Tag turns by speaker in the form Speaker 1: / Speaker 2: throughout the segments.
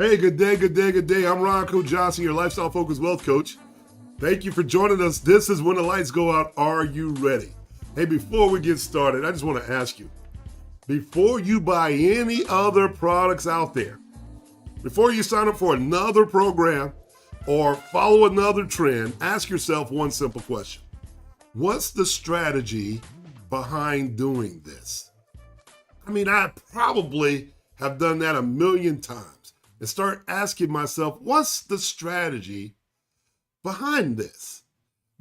Speaker 1: Hey, good day, good day, good day. I'm Ronco Johnson, your lifestyle focused wealth coach. Thank you for joining us. This is When the Lights Go Out. Are you ready? Hey, before we get started, I just want to ask you, before you buy any other products out there, before you sign up for another program or follow another trend, ask yourself one simple question. What's the strategy behind doing this? I mean, I probably have done that a million times and start asking myself, what's the strategy behind this?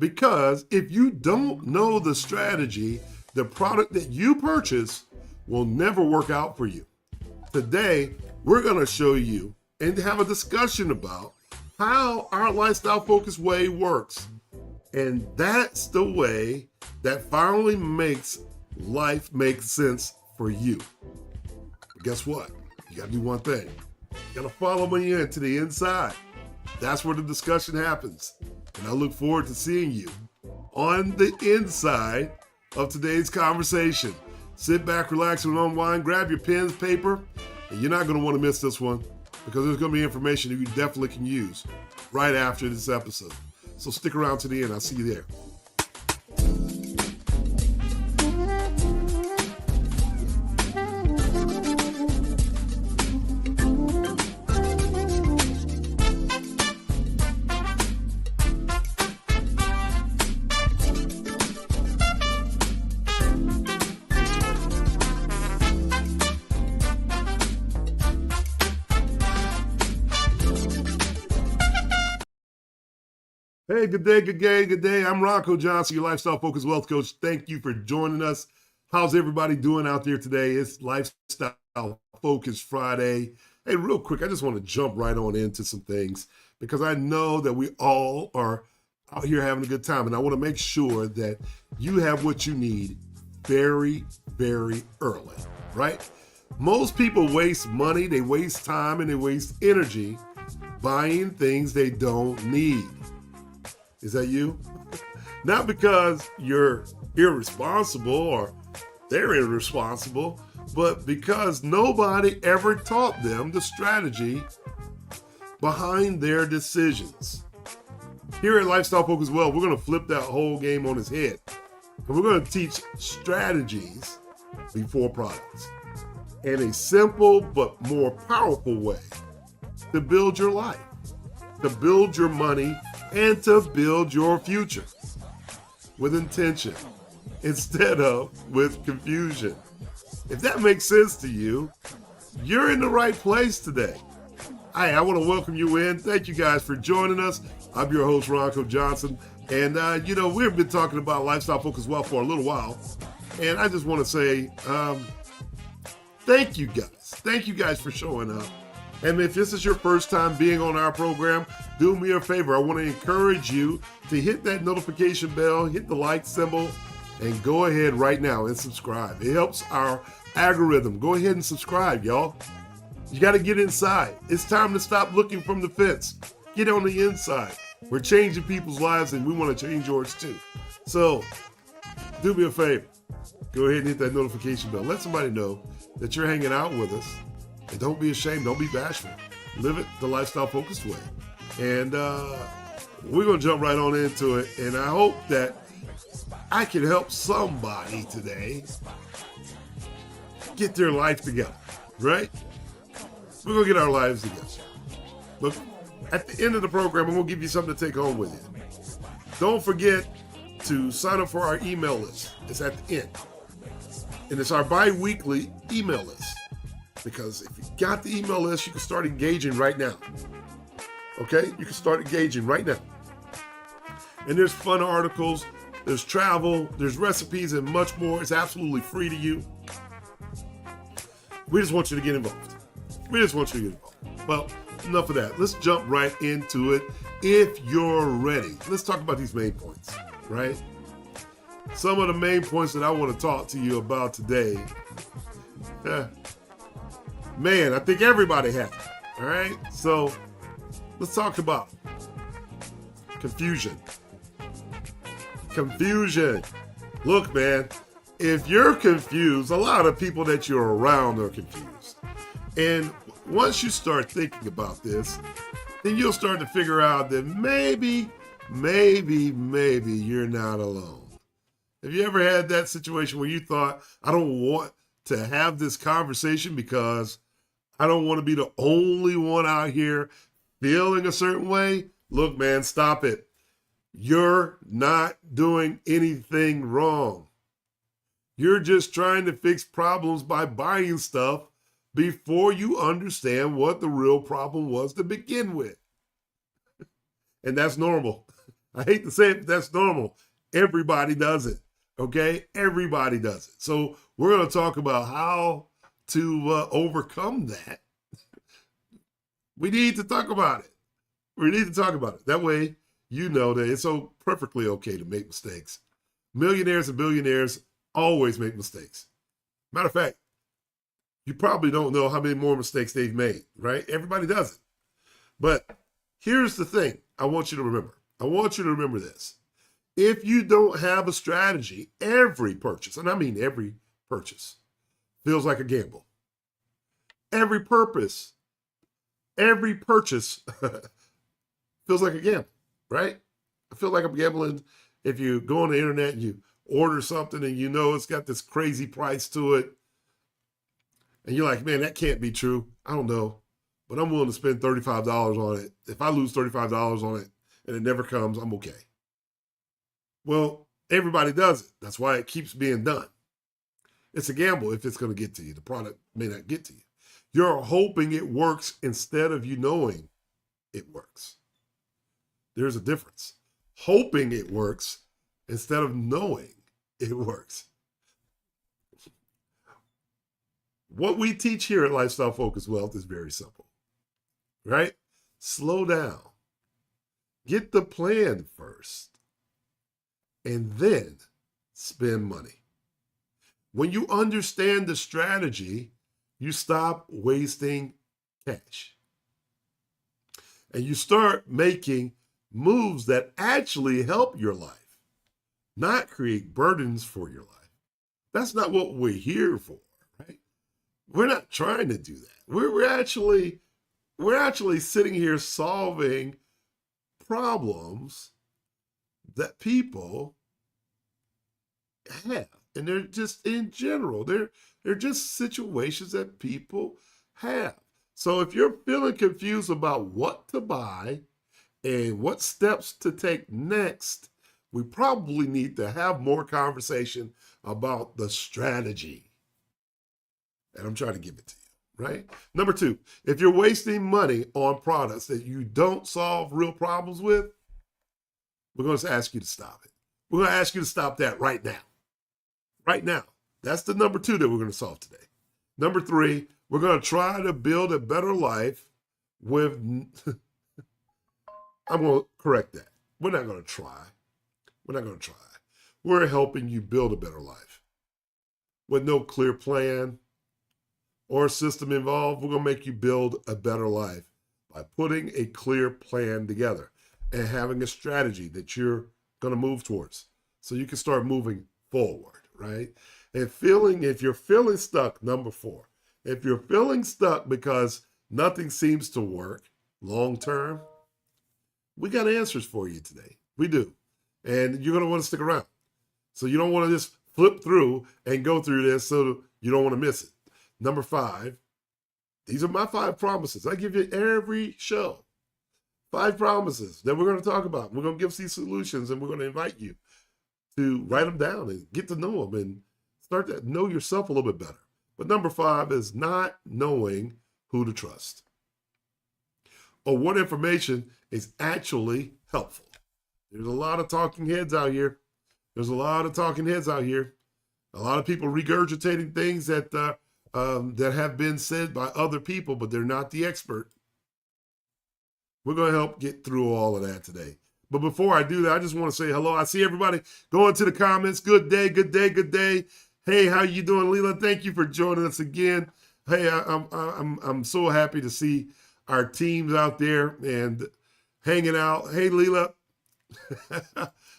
Speaker 1: Because if you don't know the strategy, the product that you purchase will never work out for you. Today, we're going to show you and have a discussion about how our lifestyle focused way works. And that's the way that finally makes life make sense for you. But guess what? You got to do one thing. You got to follow me into the inside. That's where the discussion happens. And I look forward to seeing you on the inside of today's conversation. Sit back, relax, and unwind. Grab your pens, paper, and you're not going to want to miss this one because there's going to be information that you definitely can use right after this episode. So stick around to the end. I'll see you there. Hey, good day, good day, good day. I'm Ronco Johnson, your lifestyle focused wealth coach. Thank you for joining us. How's everybody doing out there today? It's Lifestyle Focus Friday. Hey, real quick, I just want to jump right on into some things because I know that we all are out here having a good time, and I want to make sure that you have what you need very, very early, right? Most people waste money, they waste time, and they waste energy buying things they don't need. Is that you? Not because you're irresponsible or they're irresponsible, but because nobody ever taught them the strategy behind their decisions. Here at Lifestyle Focus Well, we're going to flip that whole game on its head. And we're going to teach strategies before products and a simple but more powerful way to build your life, to build your money, and to build your future with intention instead of with confusion. If that makes sense to you, you're in the right place today. I want to welcome you in. Thank you guys for joining us. I'm your host, Ronco Johnson. And, we've been talking about lifestyle focused wealth for a little while. And I just want to say thank you guys. Thank you guys for showing up. And if this is your first time being on our program, do me a favor. I want to encourage you to hit that notification bell, hit the like symbol, and go ahead right now and subscribe. It helps our algorithm. Go ahead and subscribe, y'all. You got to get inside. It's time to stop looking from the fence. Get on the inside. We're changing people's lives, and we want to change yours too. So do me a favor. Go ahead and hit that notification bell. Let somebody know that you're hanging out with us. And don't be ashamed. Don't be bashful. Live it the lifestyle focused way. And we're going to jump right on into it. And I hope that I can help somebody today get their life together, right? We're going to get our lives together. But at the end of the program, I'm going to give you something to take home with you. Don't forget to sign up for our email list. It's at the end. And it's our bi-weekly email list. Because if you got the email list, you can start engaging right now. Okay? You can start engaging right now. And there's fun articles, there's travel, there's recipes, and much more. It's absolutely free to you. We just want you to get involved. We just want you to get involved. Well, enough of that. Let's jump right into it if you're ready. Let's talk about these main points, right? Some of the main points that I want to talk to you about today. Man, I think everybody has it, all right? So let's talk about confusion. Confusion. Look, man, if you're confused, a lot of people that you're around are confused. And once you start thinking about this, then you'll start to figure out that maybe you're not alone. Have you ever had that situation where you thought, I don't want to have this conversation because I don't want to be the only one out here feeling a certain way? Look, man, stop it. You're not doing anything wrong. You're just trying to fix problems by buying stuff before you understand what the real problem was to begin with. And that's normal. I hate to say it, but that's normal. Everybody does it, okay? Everybody does it. So we're going to talk about how to overcome that. We need to talk about it. We need to talk about it. That way, you know that it's so perfectly okay to make mistakes. Millionaires and billionaires always make mistakes. Matter of fact, you probably don't know how many more mistakes they've made, right? Everybody does it. But here's the thing I want you to remember. I want you to remember this. If you don't have a strategy, every purchase, and I mean every purchase, feels like a gamble. Every purchase feels like a gamble, right? I feel like I'm gambling if you go on the internet and you order something and you know it's got this crazy price to it. And you're like, man, that can't be true. I don't know. But I'm willing to spend $35 on it. If I lose $35 on it and it never comes, I'm okay. Well, everybody does it. That's why it keeps being done. It's a gamble if it's going to get to you. The product may not get to you. You're hoping it works instead of you knowing it works. There's a difference. Hoping it works instead of knowing it works. What we teach here at Lifestyle Focused Wealth is very simple, right? Slow down. Get the plan first, and then spend money. When you understand the strategy, you stop wasting cash. And you start making moves that actually help your life, not create burdens for your life. That's not what we're here for, right? We're not trying to do that. We're actually sitting here solving problems that people have. And they're just in general, they're just situations that people have. So if you're feeling confused about what to buy and what steps to take next, we probably need to have more conversation about the strategy. And I'm trying to give it to you, right? Number two, if you're wasting money on products that you don't solve real problems with, we're going to ask you to stop it. We're going to ask you to stop that right now. Right now. That's the number two that we're going to solve today. Number three, we're going to try to build a better life with, I'm going to correct that. We're not going to try. We're not going to try. We're helping you build a better life. With no clear plan or system involved, we're going to make you build a better life by putting a clear plan together and having a strategy that you're going to move towards so you can start moving forward, right? And if you're feeling stuck, number four, if you're feeling stuck because nothing seems to work long term, we got answers for you today. We do. And you're going to want to stick around. So you don't want to just flip through and go through this so you don't want to miss it. Number five, these are my 5 promises. I give you every show 5 promises that we're going to talk about. We're going to give these solutions and we're going to invite you to write them down and get to know them and start to know yourself a little bit better. But number 5 is not knowing who to trust or what information is actually helpful. There's a lot of talking heads out here. A lot of people regurgitating things that have been said by other people, but they're not the expert. We're going to help get through all of that today. But before I do that, I just want to say hello. I see everybody going to the comments. Good day, good day, good day. Hey, how you doing, Leela? Thank you for joining us again. Hey, I'm so happy to see our teams out there and hanging out. Hey, Leela.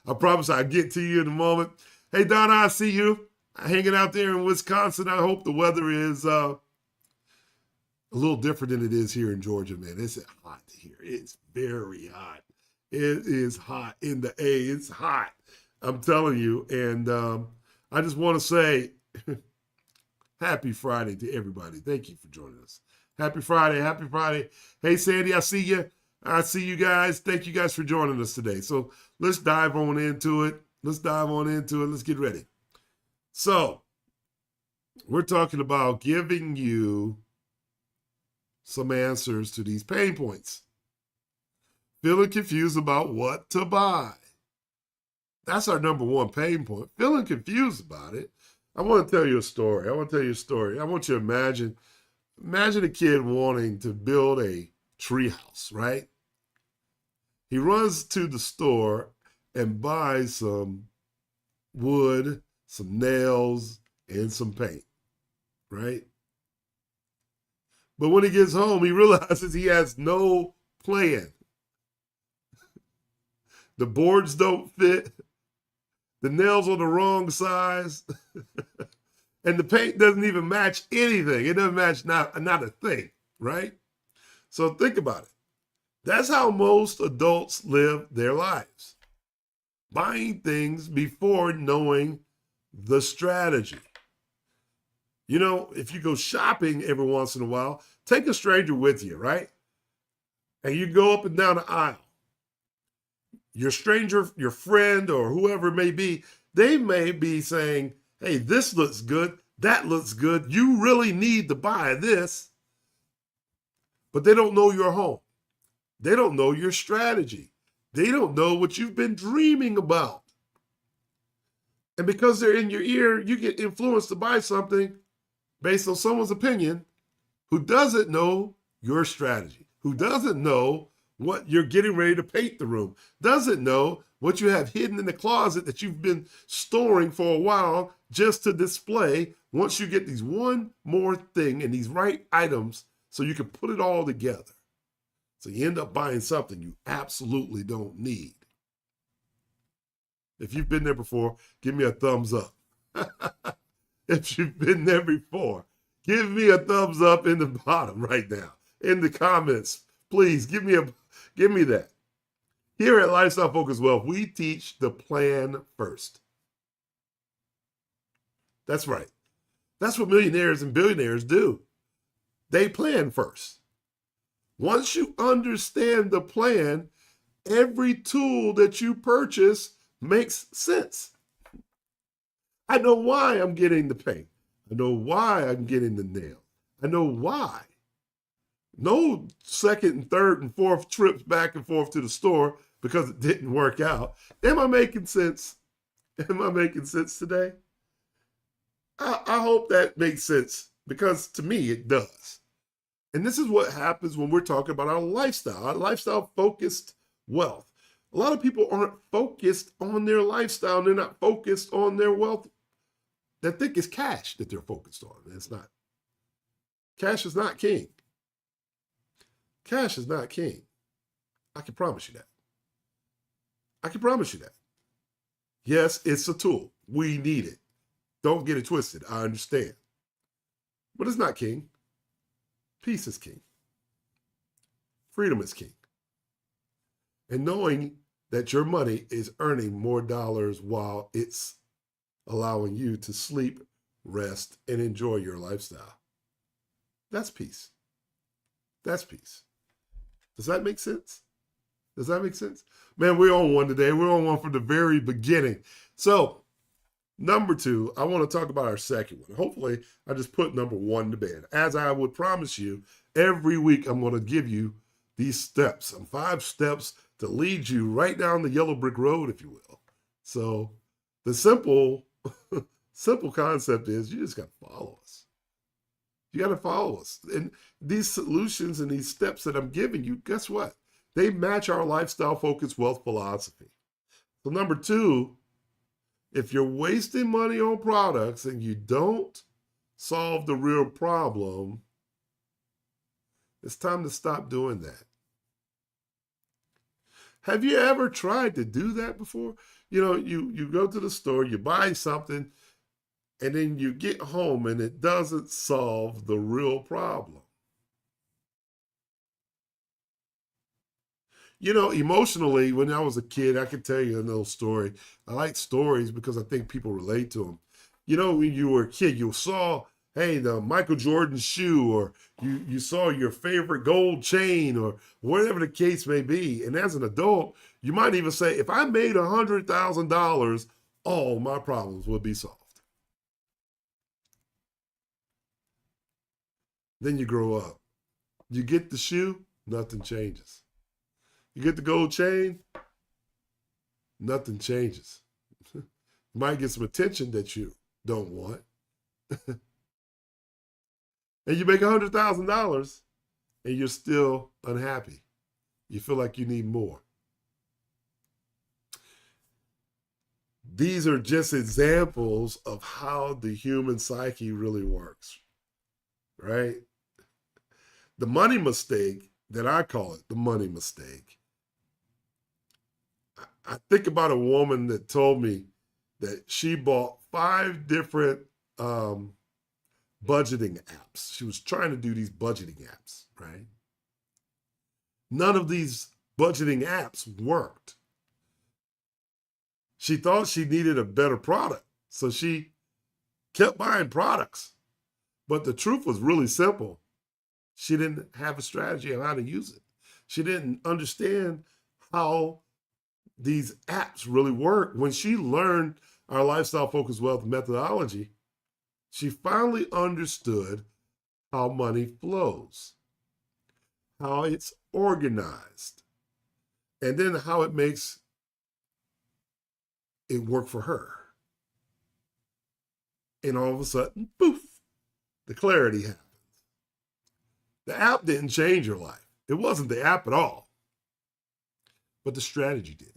Speaker 1: I promise I'll get to you in a moment. Hey, Donna, I see you hanging out there in Wisconsin. I hope the weather is a little different than it is here in Georgia, man. It's hot here. It's very hot. It is hot in the A. It's hot. I'm telling you. And I just want to say happy Friday to everybody. Thank you for joining us. Happy Friday. Happy Friday. Hey, Sandy, I see you. I see you guys. Thank you guys for joining us today. So let's dive on into it. Let's get ready. So we're talking about giving you some answers to these pain points. Feeling confused about what to buy. That's our number one pain point. Feeling confused about it. I want to tell you a story. I want you to imagine a kid wanting to build a tree house, right? He runs to the store and buys some wood, some nails, and some paint, right? But when he gets home, he realizes he has no plan. The boards don't fit. The nails are the wrong size. And the paint doesn't even match anything. It doesn't match not a thing, right? So think about it. That's how most adults live their lives. Buying things before knowing the strategy. You know, if you go shopping every once in a while, take a stranger with you, right? And you go up and down the aisle. Your stranger, your friend, or whoever it may be, they may be saying, hey, this looks good, that looks good, you really need to buy this. But they don't know your home. They don't know your strategy. They don't know what you've been dreaming about. And because they're in your ear, you get influenced to buy something based on someone's opinion who doesn't know your strategy, who doesn't know what you're getting ready to paint the room, doesn't know what you have hidden in the closet that you've been storing for a while just to display once you get these one more thing and these right items so you can put it all together. So you end up buying something you absolutely don't need. If you've been there before, give me a thumbs up. If you've been there before, give me a thumbs up in the bottom right now. In the comments, please give me that. Here at Lifestyle Focus Wealth, we teach the plan first. That's right. That's what millionaires and billionaires do. They plan first. Once you understand the plan, every tool that you purchase makes sense. I know why I'm getting the paint. I know why I'm getting the nail. I know why. No second and third and fourth trips back and forth to the store because it didn't work out. Am I making sense? Am I making sense today? I hope that makes sense because to me it does. And this is what happens when we're talking about our lifestyle focused wealth. A lot of people aren't focused on their lifestyle. They're not focused on their wealth. They think it's cash that they're focused on. It's not. Cash is not king. Cash is not king. I can promise you that. I can promise you that. Yes, it's a tool. We need it. Don't get it twisted. I understand. But it's not king. Peace is king. Freedom is king. And knowing that your money is earning more dollars while it's allowing you to sleep, rest, and enjoy your lifestyle. That's peace. That's peace. Does that make sense? Does that make sense? Man, we're on one today. We're on one from the very beginning. So, number 2, I want to talk about our second one. Hopefully, I just put number 1 to bed. As I would promise you, every week I'm going to give you these steps, some 5 steps to lead you right down the yellow brick road, if you will. So, the simple concept is you just got to follow us. You got to follow us. And these solutions and these steps that I'm giving you, guess what? They match our lifestyle-focused wealth philosophy. So number 2, if you're wasting money on products and you don't solve the real problem, it's time to stop doing that. Have you ever tried to do that before? You know, you go to the store, you buy something, and then you get home and it doesn't solve the real problem. Emotionally, when I was a kid, I could tell you a little story. I like stories because I think people relate to them. When you were a kid, you saw, hey, the Michael Jordan shoe, or you saw your favorite gold chain, or whatever the case may be. And as an adult, you might even say, if I made $100,000, all my problems would be solved. Then you grow up. You get the shoe, nothing changes. You get the gold chain, nothing changes. You might get some attention that you don't want. And you make $100,000 and you're still unhappy. You feel like you need more. These are just examples of how the human psyche really works, right? The money mistake, that I call it the money mistake. I think about a woman that told me that she bought 5 different budgeting apps. She was trying to do these budgeting apps, right? None of these budgeting apps worked. She thought she needed a better product, so she kept buying products. But the truth was really simple. She didn't have a strategy on how to use it. She didn't understand how these apps really work. When she learned our lifestyle focused wealth methodology, she finally understood how money flows, how it's organized, and then how it makes it work for her. And all of a sudden, poof, the clarity happens. The app didn't change her life. It wasn't the app at all, but the strategy did.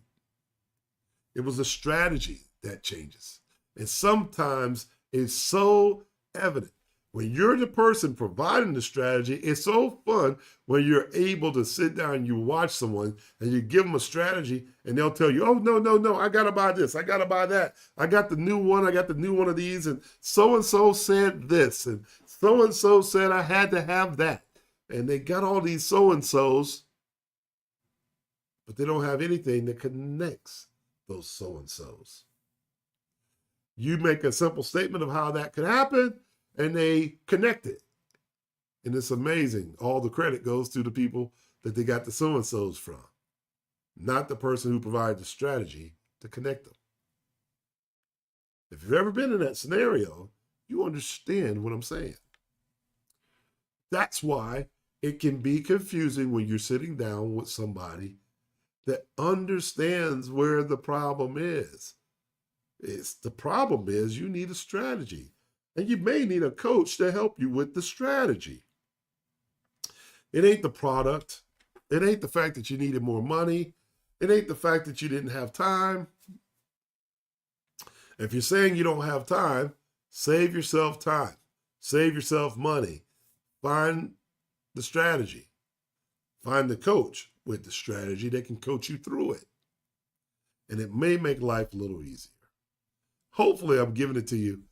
Speaker 1: It was the strategy that changes. And sometimes it's so evident. When you're the person providing the strategy, it's so fun when you're able to sit down and you watch someone and you give them a strategy and they'll tell you, oh, no, I got to buy this. I got to buy that. I got the new one. I got the new one of these. And so said this. And so said I had to have that. And they got all these so-and-sos, but they don't have anything that connects those so-and-sos. You make a simple statement of how that could happen, and they connect it. And it's amazing. All the credit goes to the people that they got the so-and-sos from, not the person who provided the strategy to connect them. If you've ever been in that scenario, you understand what I'm saying. That's why it can be confusing when you're sitting down with somebody that understands where the problem is. The problem is you need a strategy, and you may need a coach to help you with the strategy. It ain't the product. It ain't the fact that you needed more money. It ain't the fact that you didn't have time. If you're saying you don't have time, save yourself time. Save yourself money. Find the strategy. Find the coach with the strategy that can coach you through it. And it may make life a little easier. Hopefully, I'm giving it to you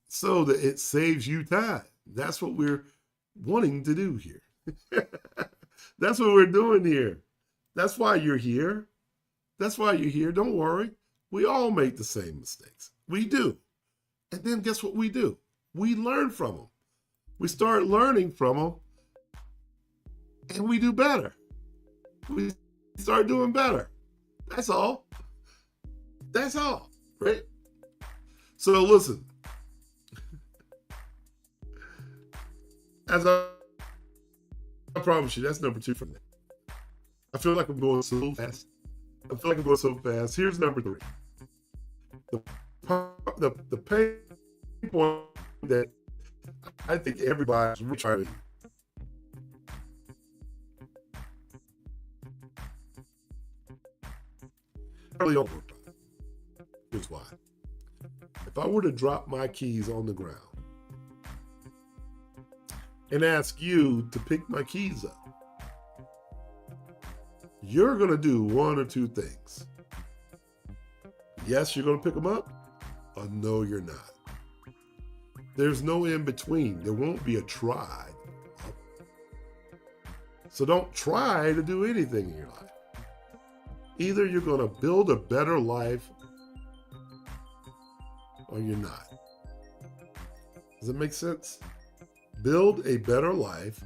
Speaker 1: so that it saves you time. That's what we're wanting to do here. That's what we're doing here. That's why you're here. That's why you're here. Don't worry. We all make the same mistakes. We do. And then guess what we do? We learn from them. We start learning from them, and we do better. We start doing better. That's all. That's all, right? So listen, as I promise you, that's number 2 for me. I feel like I'm going so fast. Here's number 3. The pain point that I think everybody's really trying to. I really don't work on it. Here's why. If I were to drop my keys on the ground and ask you to pick my keys up, you're going to do one or two things. Yes, you're going to pick them up, or no, you're not. There's no in between. There won't be a try. So don't try to do anything in your life. Either you're going to build a better life or you're not. Does it make sense? Build a better life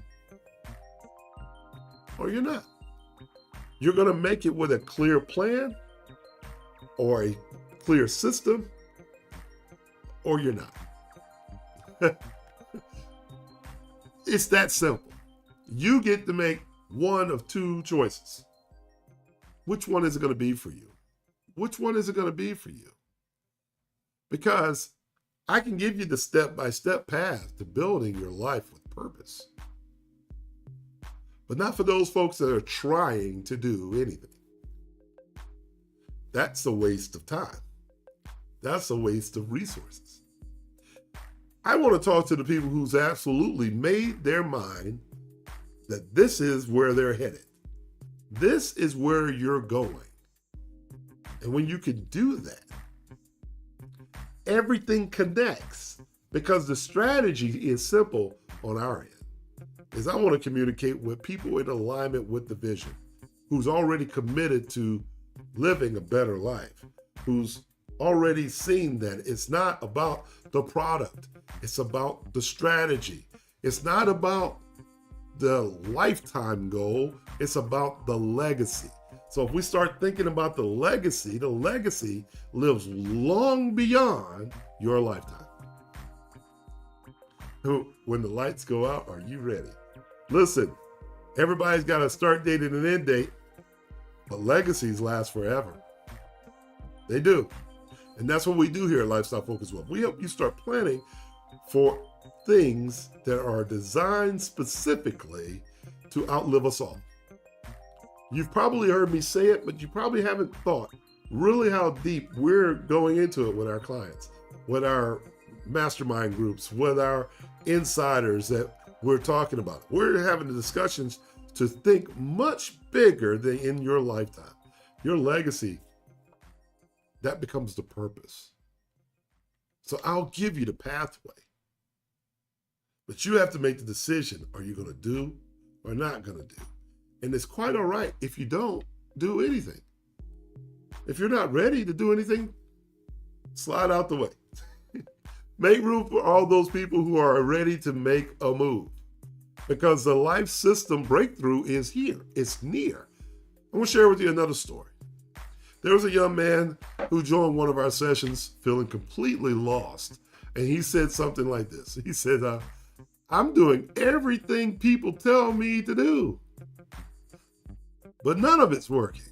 Speaker 1: or you're not. You're going to make it with a clear plan or a clear system or you're not. It's that simple. You get to make one of two choices. Which one is it going to be for you? Which one is it going to be for you? Because I can give you the step-by-step path to building your life with purpose. But not for those folks that are trying to do anything. That's a waste of time. That's a waste of resources. I want to talk to the people who's absolutely made their mind that this is where they're headed. This is where you're going. And when you can do that, everything connects because the strategy is simple on our end. Is I want to communicate with people in alignment with the vision, who's already committed to living a better life, who's already seen that it's not about the product, it's about the strategy. It's not about the lifetime goal, it's about the legacy. So if we start thinking about the legacy lives long beyond your lifetime. When the lights go out, are you ready? Listen, everybody's got a start date and an end date, but legacies last forever. They do. And that's what we do here at Lifestyle Focus Wealth. We help you start planning for things that are designed specifically to outlive us all. You've probably heard me say it, but you probably haven't thought really how deep we're going into it with our clients, with our mastermind groups, with our insiders that we're talking about. We're having the discussions to think much bigger than in your lifetime. Your legacy, that becomes the purpose. So I'll give you the pathway. But you have to make the decision. Are you going to do or not going to do? And it's quite all right if you don't do anything. If you're not ready to do anything, slide out the way. Make room for all those people who are ready to make a move. Because the life system breakthrough is here. It's near. I want to share with you another story. There was a young man who joined one of our sessions feeling completely lost. And he said something like this. He said, I'm doing everything people tell me to do, but none of it's working.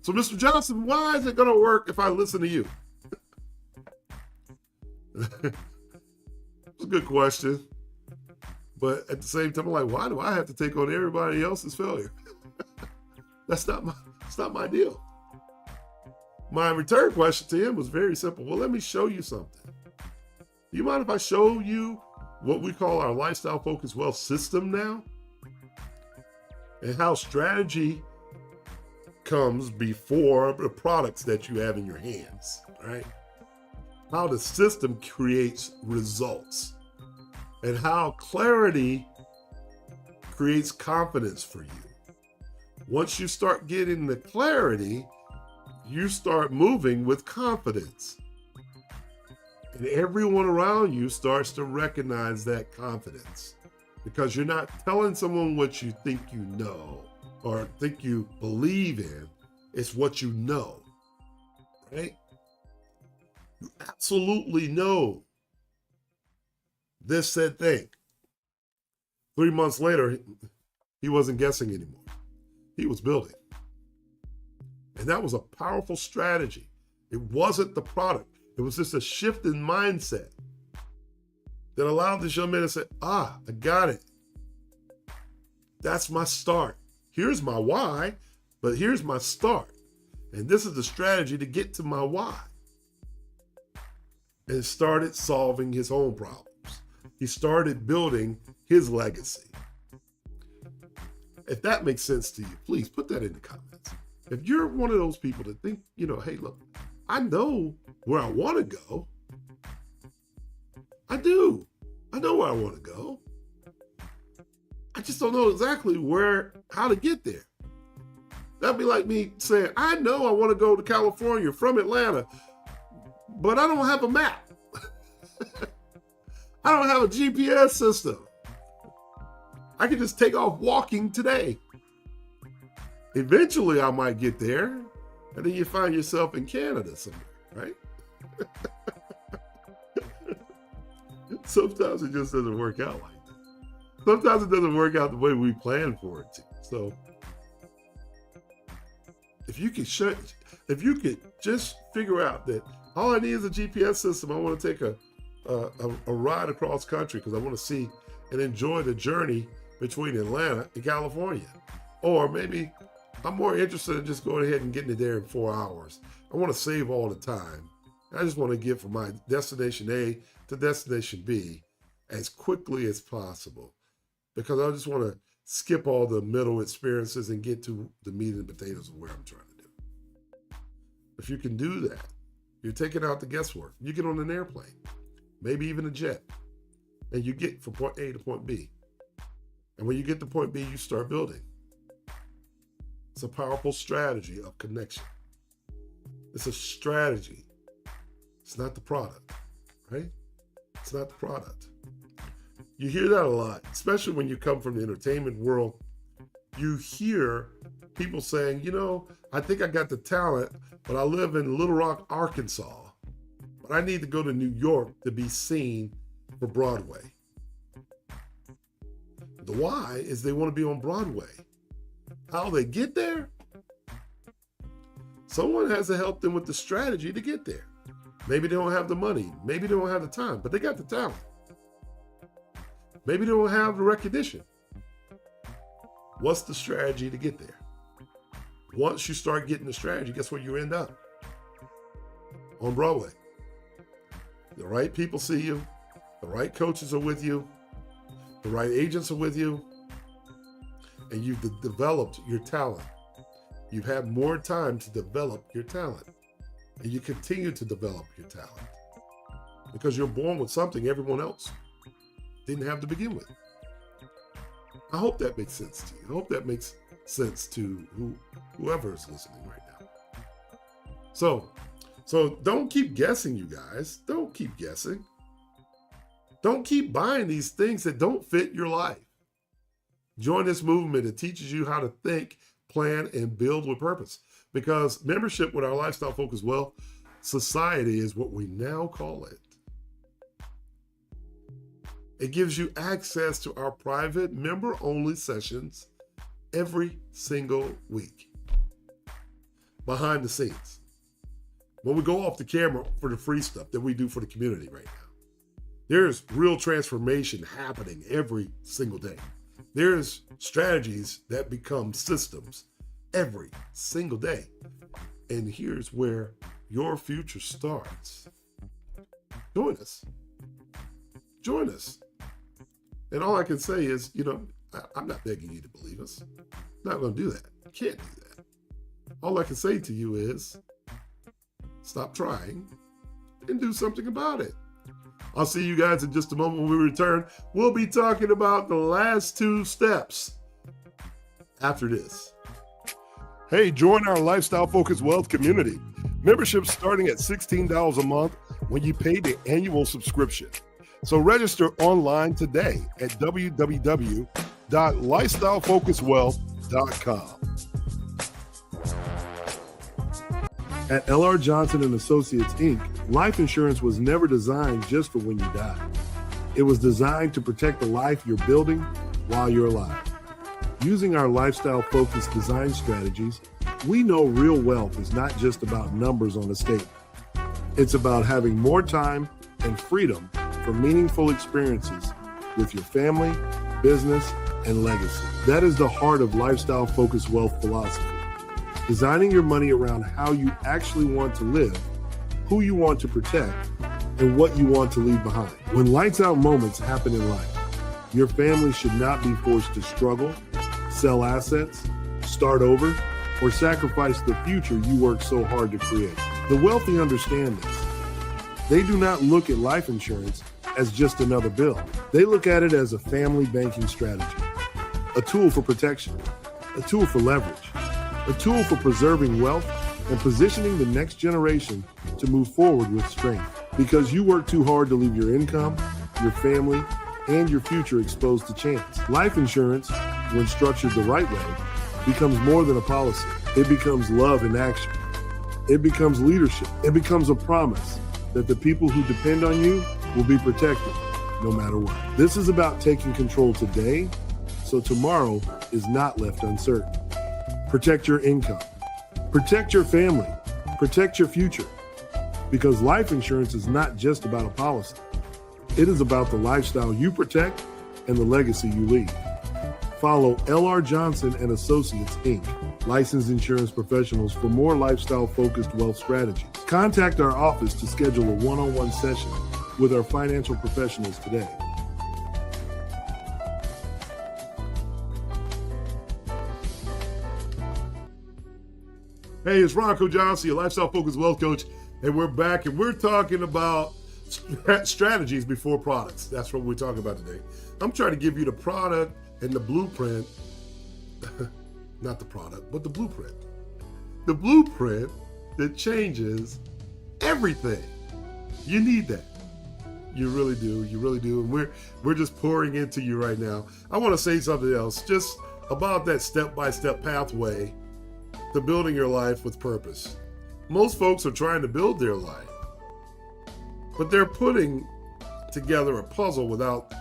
Speaker 1: So, Mr. Johnson, why is it going to work if I listen to you? It's a good question. But at the same time, I'm like, why do I have to take on everybody else's failure? That's not my deal. My return question to him was very simple. Well, let me show you something. Do you mind if I show you what we call our Lifestyle Focus Wealth system now? And how strategy comes before the products that you have in your hands, right? How the system creates results and how clarity creates confidence for you. Once you start getting the clarity, you start moving with confidence. And everyone around you starts to recognize that confidence because you're not telling someone what you think you know or think you believe in. It's what you know, right? You absolutely know this said thing. 3 months later, he wasn't guessing anymore. He was building. And that was a powerful strategy. It wasn't the product. It was just a shift in mindset that allowed this young man to say, I got it. That's my start. Here's my why, but here's my start. And this is the strategy to get to my why. And started solving his own problems. He started building his legacy. If that makes sense to you, please put that in the comments. If you're one of those people that think, hey, look, I know where I want to go. I do. I know where I want to go. I just don't know exactly how to get there. That'd be like me saying, I know I want to go to California from Atlanta, but I don't have a map. I don't have a GPS system. I can just take off walking today. Eventually I might get there, and then you find yourself in Canada somewhere, right? Sometimes it just doesn't work out like that. Sometimes it doesn't work out the way we planned for it to. So if you could just figure out that all I need is a GPS system, I want to take a ride across country because I want to see and enjoy the journey between Atlanta and California. Or maybe I'm more interested in just going ahead and getting it there in 4 hours. I want to save all the time. I just want to get from my destination A to destination B as quickly as possible because I just want to skip all the middle experiences and get to the meat and potatoes of where I'm trying to do. If you can do that, you're taking out the guesswork. You get on an airplane, maybe even a jet, and you get from point A to point B. And when you get to point B, you start building. It's a powerful strategy of connection. It's a strategy. It's not the product, right? It's not the product. You hear that a lot, especially when you come from the entertainment world. You hear people saying, I think I got the talent, but I live in Little Rock, Arkansas. But I need to go to New York to be seen for Broadway. The why is they want to be on Broadway. How they get there? Someone has to help them with the strategy to get there. Maybe they don't have the money. Maybe they don't have the time, but they got the talent. Maybe they don't have the recognition. What's the strategy to get there? Once you start getting the strategy, guess where you end up? On Broadway. The right people see you. The right coaches are with you. The right agents are with you. And you've developed your talent. You've had more time to develop your talent. And you continue to develop your talent. Because you're born with something everyone else didn't have to begin with. I hope that makes sense to you. I hope that makes sense to whoever is listening right now. So don't keep guessing, you guys. Don't keep guessing. Don't keep buying these things that don't fit your life. Join this movement that teaches you how to think, plan, and build with purpose. Because membership with our Lifestyle Focused Wealth Society is what we now call it. It gives you access to our private member-only sessions every single week. Behind the scenes. When we go off the camera for the free stuff that we do for the community right now. There's real transformation happening every single day. There's strategies that become systems every single day. And here's where your future starts. Join us. Join us. And all I can say is, I'm not begging you to believe us. I'm not going to do that. I can't do that. All I can say to you is, stop trying and do something about it. I'll see you guys in just a moment when we return. We'll be talking about the last 2 steps after this. Hey, join our Lifestyle Focused Wealth community. Membership starting at $16 a month when you pay the annual subscription. So register online today at www.lifestylefocusedwealth.com. At L.R. Johnson & Associates, Inc., life insurance was never designed just for when you die. It was designed to protect the life you're building while you're alive. Using our lifestyle-focused design strategies, we know real wealth is not just about numbers on a statement. It's about having more time and freedom for meaningful experiences with your family, business, and legacy. That is the heart of lifestyle-focused wealth philosophy. Designing your money around how you actually want to live, who you want to protect, and what you want to leave behind. When lights out moments happen in life, your family should not be forced to struggle, sell assets, start over, or sacrifice the future you worked so hard to create. The wealthy understand this. They do not look at life insurance as just another bill. They look at it as a family banking strategy, a tool for protection, a tool for leverage, a tool for preserving wealth and positioning the next generation to move forward with strength. Because you work too hard to leave your income, your family, and your future exposed to chance. Life insurance, when structured the right way, becomes more than a policy. It becomes love in action. It becomes leadership. It becomes a promise that the people who depend on you will be protected no matter what. This is about taking control today so tomorrow is not left uncertain. Protect your income. Protect your family. Protect your future. Because life insurance is not just about a policy. It is about the lifestyle you protect and the legacy you leave. Follow L.R. Johnson and Associates, Inc., licensed insurance professionals for more lifestyle-focused wealth strategies. Contact our office to schedule a one-on-one session with our financial professionals today. Hey, it's Ronco Johnson, your lifestyle-focused wealth coach, and we're back, and we're talking about strategies before products. That's what we're talking about today. I'm trying to give you the product and the blueprint, not the product, but the blueprint. The blueprint that changes everything. You need that. You really do. You really do. And we're just pouring into you right now. I want to say something else just about that step-by-step pathway to building your life with purpose. Most folks are trying to build their life, but they're putting together a puzzle without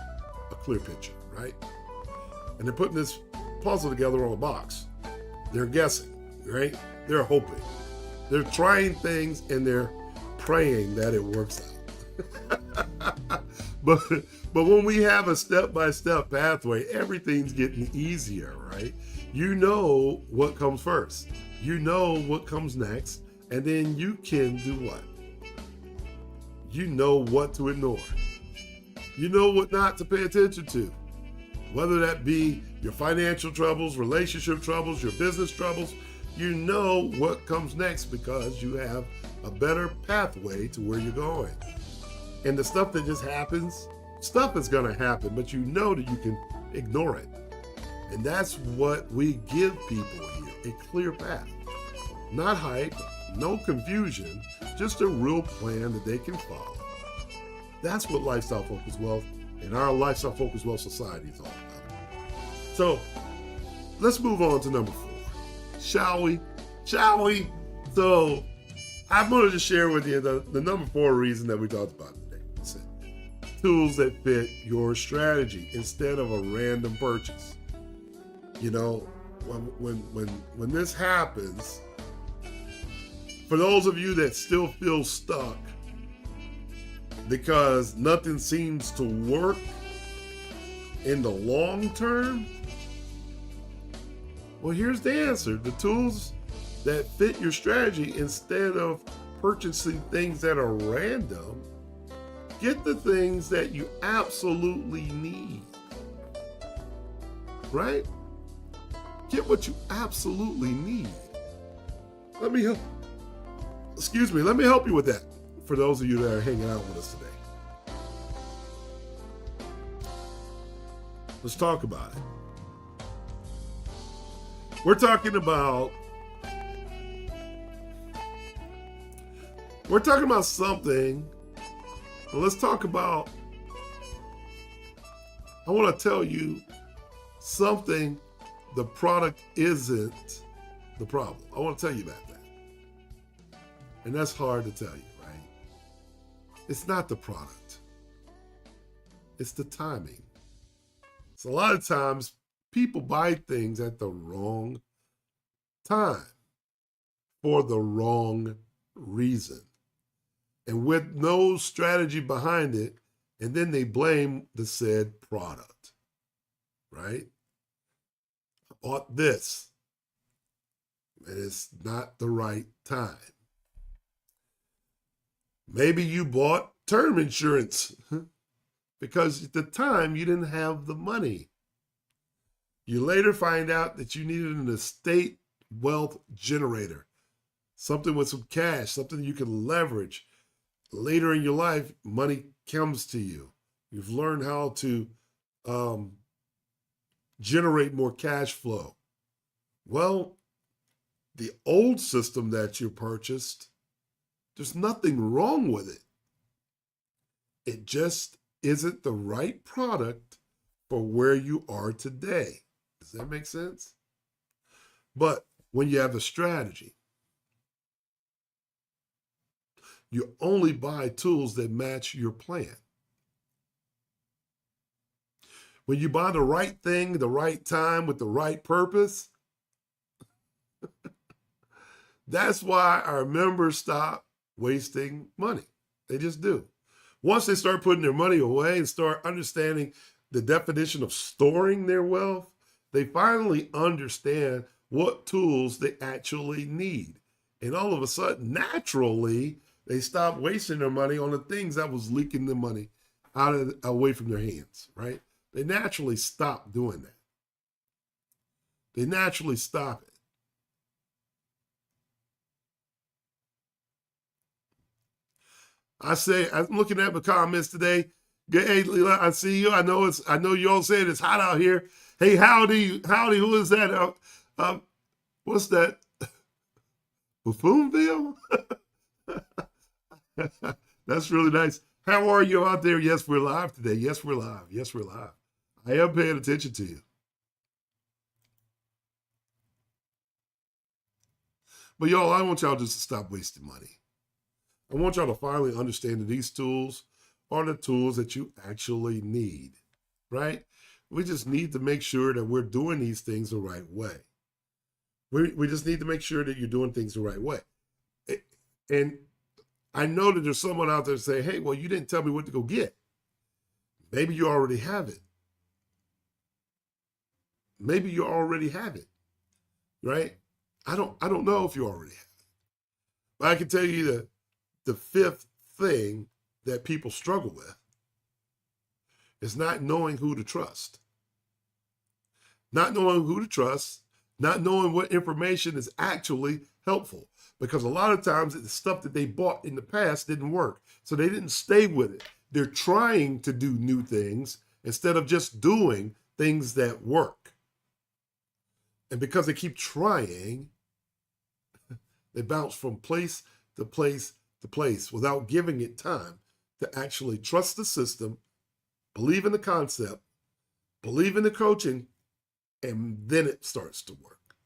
Speaker 1: a clear picture, right? And they're putting this puzzle together on a box. They're guessing, right? They're hoping. They're trying things and they're praying that it works out. But when we have a step-by-step pathway, everything's getting easier, right? You know what comes first. You know what comes next. And then you can do what? You know what to ignore. You know what not to pay attention to. Whether that be your financial troubles, relationship troubles, your business troubles, you know what comes next because you have a better pathway to where you're going. And the stuff that just happens, stuff is going to happen, but you know that you can ignore it. And that's what we give people here, a clear path. Not hype, no confusion, just a real plan that they can follow. That's what Lifestyle Focused Wealth and our Lifestyle Focused Wealth Society is all about. So let's move on to number 4. Shall we? So I'm going to just share with you the number 4 reason that we talked about today. That's it. Tools that fit your strategy instead of a random purchase. You know, when this happens, for those of you that still feel stuck because nothing seems to work in the long term, well, here's the answer. The tools that fit your strategy instead of purchasing things that are random, get the things that you absolutely need, right? Get what you absolutely need. Let me help you with that for those of you that are hanging out with us today. Let's talk about it. We're talking about something. Well, let's talk about, I want to tell you something. The product isn't the problem. I want to tell you about that. And that's hard to tell you, right? It's not the product. It's the timing. So a lot of times people buy things at the wrong time for the wrong reason and with no strategy behind it. And then they blame the said product, right? I bought this and it's not the right time. Maybe you bought term insurance because at the time you didn't have the money. You later find out that you needed an estate wealth generator, something with some cash, something you can leverage. Later in your life, money comes to you. You've learned how to generate more cash flow. Well, The old system that you purchased, there's nothing wrong with it. It just isn't the right product for where you are today. Does that make sense? But when you have a strategy, you only buy tools that match your plan. When you buy the right thing, the right time, with the right purpose, that's why our members stop wasting money. They just do. Once they start putting their money away and start understanding the definition of storing their wealth, they finally understand what tools they actually need. And all of a sudden, naturally, they stop wasting their money on the things that was leaking the money away from their hands, right? They naturally stop doing that. They naturally stop it. I'm looking at my comments today. Hey, Leela, I see you. I know you all said it's hot out here. Hey, howdy, who is that? What's that? Buffoonville? That's really nice. How are you out there? Yes, we're live today. Yes, we're live. Yes, we're live. I am paying attention to you. But y'all, I want y'all just to stop wasting money. I want y'all to finally understand that these tools are the tools that you actually need, right? We just need to make sure that we're doing these things the right way. We just need to make sure that you're doing things the right way. And I know that there's someone out there saying, hey, well, you didn't tell me what to go get. Maybe you already have it. Maybe you already have it, right? I don't know if you already have it. But I can tell you that the fifth thing that people struggle with is not knowing who to trust. Not knowing who to trust, not knowing what information is actually helpful. Because a lot of times the stuff that they bought in the past didn't work. So they didn't stay with it. They're trying to do new things instead of just doing things that work. And because they keep trying, they bounce from place to place to place without giving it time to actually trust the system, believe in the concept, believe in the coaching, and then it starts to work.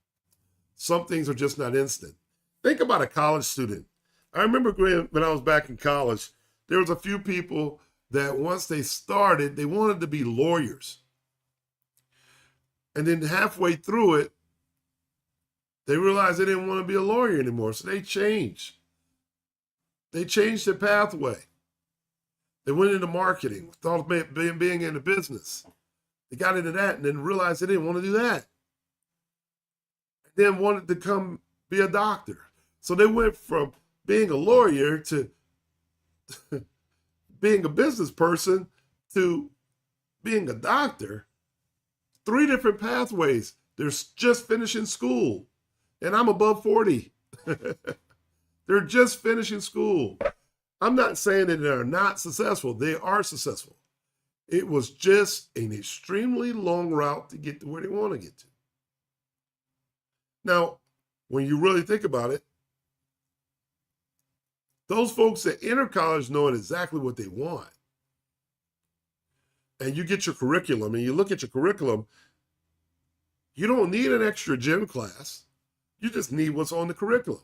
Speaker 1: Some things are just not instant. Think about a college student. I remember when I was back in college, there was a few people that once they started, they wanted to be lawyers. And then halfway through it, they realized they didn't want to be a lawyer anymore. So they changed. They changed their pathway. They went into marketing, thought of being in the business. They got into that and then realized they didn't want to do that. And then wanted to come be a doctor. So they went from being a lawyer to being a business person to being a doctor. 3 different pathways. They're just finishing school. And I'm above 40. They're just finishing school. I'm not saying that they're not successful. They are successful. It was just an extremely long route to get to where they want to get to. Now, when you really think about it, those folks that enter college knowing exactly what they want. And you get your curriculum and you look at your curriculum, you don't need an extra gym class. You just need what's on the curriculum.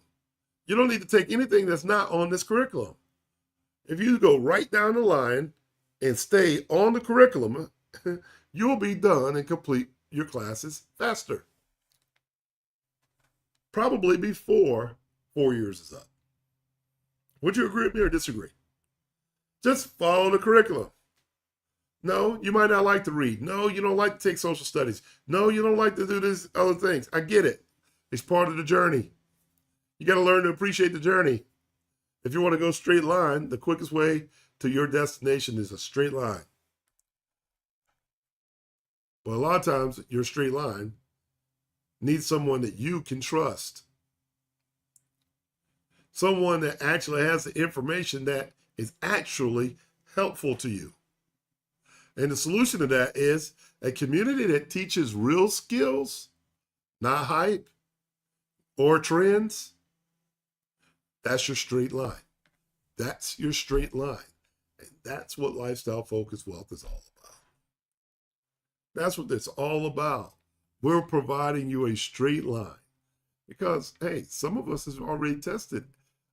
Speaker 1: You don't need to take anything that's not on this curriculum. If you go right down the line and stay on the curriculum, you'll be done and complete your classes faster. Probably before 4 years is up. Would you agree with me or disagree? Just follow the curriculum. No, you might not like to read. No, you don't like to take social studies. No, you don't like to do these other things. I get it. It's part of the journey. You got to learn to appreciate the journey. If you want to go straight line, the quickest way to your destination is a straight line. But a lot of times, your straight line needs someone that you can trust. Someone that actually has the information that is actually helpful to you. And the solution to that is a community that teaches real skills, not hype, or trends, that's your straight line. That's your straight line. And that's what lifestyle focused wealth is all about. That's what it's all about. We're providing you a straight line because, hey, some of us have already tested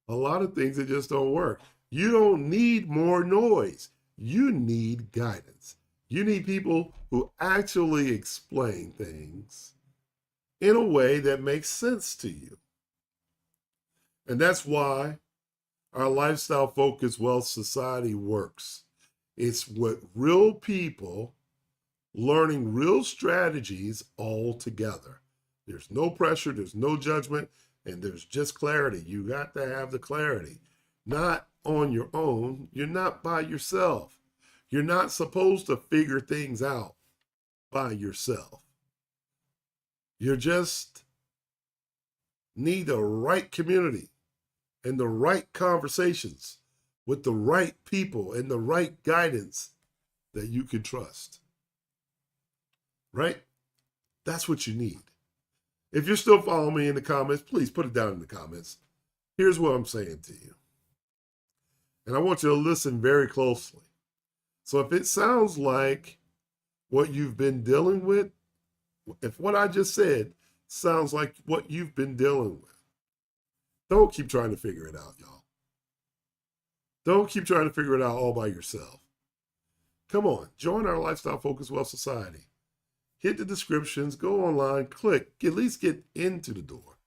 Speaker 1: a lot of things that just don't work. You don't need more noise. You need guidance. You need people who actually explain things in a way that makes sense to you. And that's why our lifestyle focused wealth society works. It's with real people learning real strategies all together. There's no pressure, there's no judgment, and there's just clarity. You got to have the clarity. Not on your own. You're not by yourself. You're not supposed to figure things out by yourself. You just need the right community and the right conversations with the right people and the right guidance that you can trust. Right? That's what you need. If you're still following me in the comments, please put it down in the comments. Here's what I'm saying to you. And I want you to listen very closely. So if it sounds like what you've been dealing with, if what I just said sounds like what you've been dealing with, don't keep trying to figure it out, y'all. Don't keep trying to figure it out all by yourself. Come on, join our Lifestyle Focused Wealth Society. Hit the descriptions, go online, click, at least get into the door.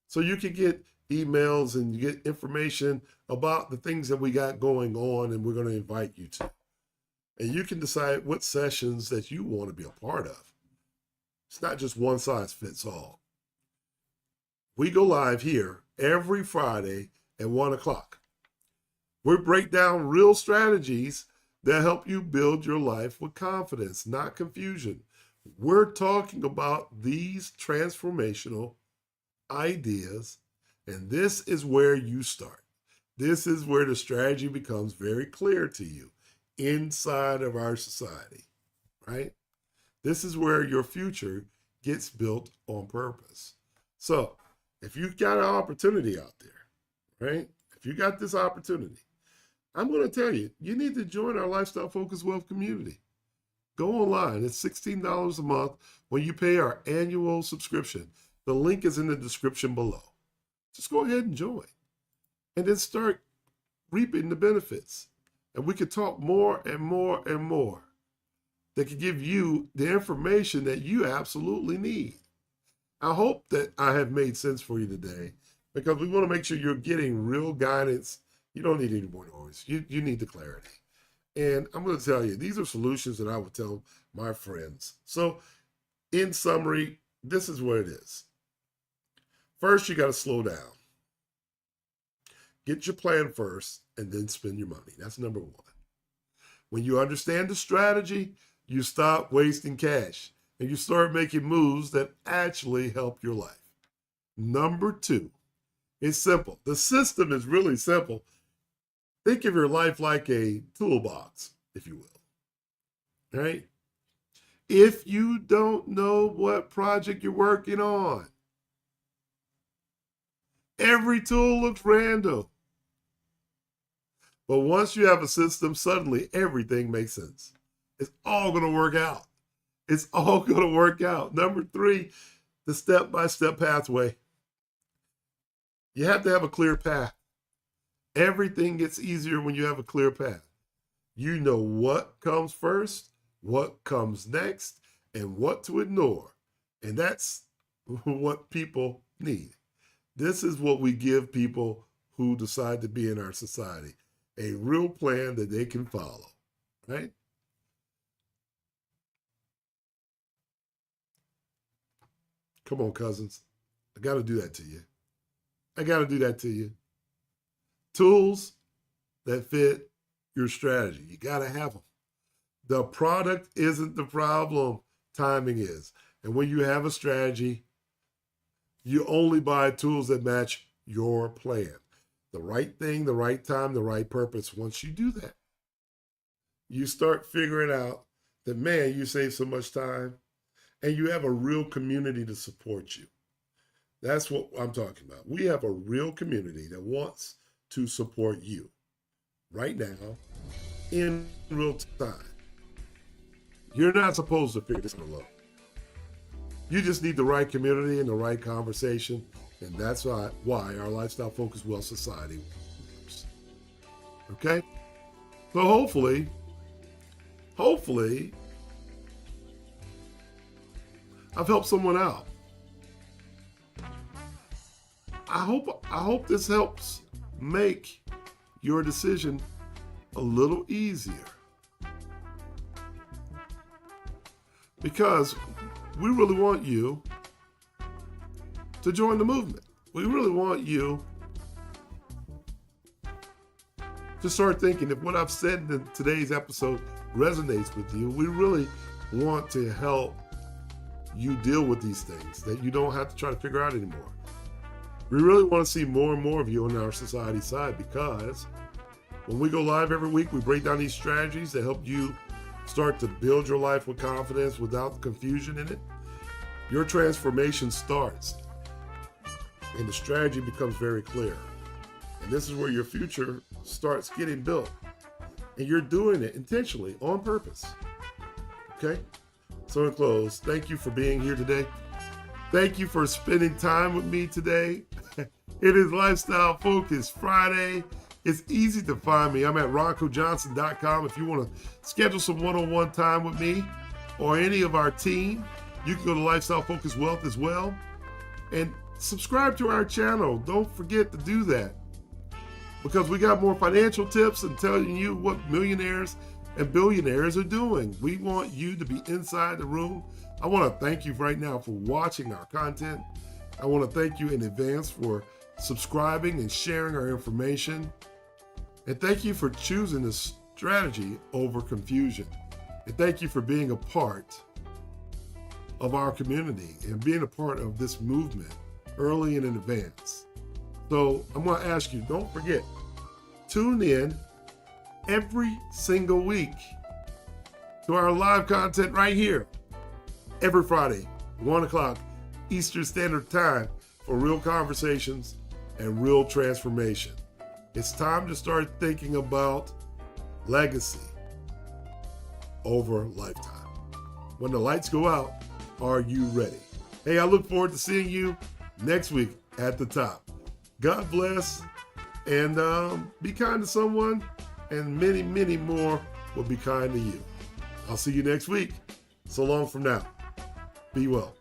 Speaker 1: So you can get emails and you get information about the things that we got going on and we're going to invite you to. And you can decide what sessions that you want to be a part of. It's not just one size fits all. We go live here every Friday at 1 o'clock. We break down real strategies that help you build your life with confidence, not confusion. We're talking about these transformational ideas, and this is where you start. This is where the strategy becomes very clear to you inside of our society, right? This is where your future gets built on purpose. So if you've got an opportunity out there, right? If you got this opportunity, I'm going to tell you, you need to join our Lifestyle Focused Wealth community. Go online. It's $16 a month when you pay our annual subscription. The link is in the description below. Just go ahead and join. And then start reaping the benefits. And we can talk more and more and more that can give you the information that you absolutely need. I hope that I have made sense for you today because we want to make sure you're getting real guidance. You don't need any more noise. You need the clarity. And I'm going to tell you, these are solutions that I would tell my friends. So in summary, this is what it is. First, you got to slow down. Get your plan first and then spend your money. That's number one. When you understand the strategy, you stop wasting cash and you start making moves that actually help your life. Number two, it's simple. The system is really simple. Think of your life like a toolbox, if you will, right? If you don't know what project you're working on, every tool looks random. But once you have a system, suddenly everything makes sense. It's all going to work out. It's all going to work out. Number three, the step-by-step pathway. You have to have a clear path. Everything gets easier when you have a clear path. You know what comes first, what comes next, and what to ignore. And that's what people need. This is what we give people who decide to be in our society. A real plan that they can follow, right? Come on, cousins. I got to do that to you. I got to do that to you. Tools that fit your strategy. You got to have them. The product isn't the problem. Timing is. And when you have a strategy, you only buy tools that match your plan. The right thing, the right time, the right purpose. Once you do that, you start figuring out that, man, you save so much time and you have a real community to support you. That's what I'm talking about. We have a real community that wants to support you right now in real time. You're not supposed to figure this out alone. You just need the right community and the right conversation. And that's why our Lifestyle Focused Wealth Society works. Okay? So hopefully, I've helped someone out. I hope this helps make your decision a little easier. Because we really want you to join the movement. We really want you to start thinking if what I've said in today's episode resonates with you. We really want to help you deal with these things that you don't have to try to figure out anymore. We really want to see more and more of you on our society side, because when we go live every week, we break down these strategies that help you start to build your life with confidence without confusion in it. Your transformation starts and the strategy becomes very clear. And this is where your future starts getting built. And you're doing it intentionally, on purpose. Okay? So in close, thank you for being here today. Thank you for spending time with me today. It is Lifestyle Focus Friday. It's easy to find me. I'm at roncojohnson.com. If you want to schedule some one-on-one time with me or any of our team, you can go to Lifestyle Focus Wealth as well. And subscribe to our channel. Don't forget to do that, because we got more financial tips and telling you what millionaires and billionaires are doing. We want you to be inside the room. I want to thank you right now for watching our content. I want to thank you in advance for subscribing and sharing our information. And thank you for choosing this strategy over confusion. And thank you for being a part of our community and being a part of this movement early and in advance. So I'm going to ask you, don't forget, tune in every single week to our live content right here every Friday, 1 o'clock Eastern Standard Time, for real conversations and real transformation. It's time to start thinking about legacy over lifetime. When the lights go out, are you ready? Hey, I look forward to seeing you next week at the top. God bless, and be kind to someone, and many, many more will be kind to you. I'll see you next week. So long from now. Be well.